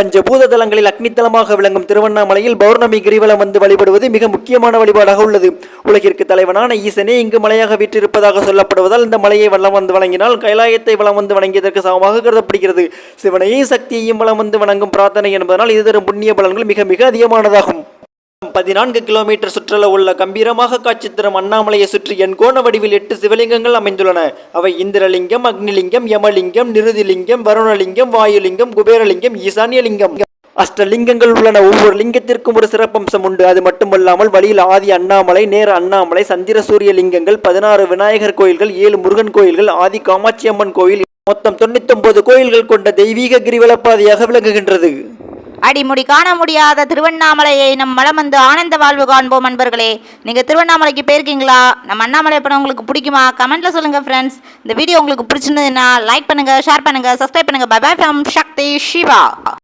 பஞ்சபூத தலங்களில் அக்னித்தலமாக விளங்கும் திருவண்ணாமலையில் பௌர்ணமி கிரிவலம் வந்து வழிபடுவது மிக முக்கியமான வழிபாடாக உள்ளது. உலகிற்கு தலைவனான ஈசனே இங்கு மலையாக வீற்றிருப்பதாக சொல்லப்படுவதால் இந்த மலையை வலம் வந்து வணங்கினால் கைலாயத்தை வலம் வந்து வணங்கியதற்கு சமமாக கருதப்படுகிறது. சிவனையும் சக்தியையும் வலம் வந்து வணங்கும் பிரார்த்தனை என்பதனால் இது தரும் புண்ணிய பலன்கள் மிக மிக அதிகமானதாகும். 14 கிலோமீட்டர் சுற்றளவு உள்ள கம்பீரமாக காட்சி தரும் அண்ணாமலையை சுற்றி எண்கோண வடிவில் 8 சிவலிங்கங்கள் அமைந்துள்ளன. அவை இந்திரலிங்கம், அக்னிலிங்கம், யமலிங்கம், நிருதிலிங்கம், வருணலிங்கம், வாயுலிங்கம், குபேரலிங்கம், ஈசான்யலிங்கம். அஷ்டலிங்கங்கள் உள்ளன. ஒவ்வொரு லிங்கத்திற்கும் ஒரு சிறப்பம்சம் உண்டு. அது மட்டுமல்லாமல் வழியில் ஆதி அண்ணாமலை, நேர அண்ணாமலை, சந்திர சூரிய லிங்கங்கள், 16 விநாயகர் கோயில்கள், 7 முருகன் கோயில்கள், ஆதி காமாட்சி அம்மன் கோயில், மொத்தம் 99 கோயில்கள் கொண்ட தெய்வீக கிரிவலப்பாதையாக விளங்குகின்றது. அடிமுடி காண முடியாத திருவண்ணாமலையை நம் மலம் வந்து ஆனந்த வாழ்வு காண்போம். அன்பர்களே, நீங்கள் திருவண்ணாமலைக்கு போயிருக்கீங்களா? நம்ம அண்ணாமலை படம் உங்களுக்கு பிடிக்குமா? கமெண்ட்டில் சொல்லுங்கள் ஃப்ரெண்ட்ஸ். இந்த வீடியோ உங்களுக்கு பிடிச்சிருந்ததுன்னா லைக் பண்ணுங்கள், ஷேர் பண்ணுங்கள், சப்ஸ்கிரைப் பண்ணுங்கள். Bye bye from Sakthi Siva.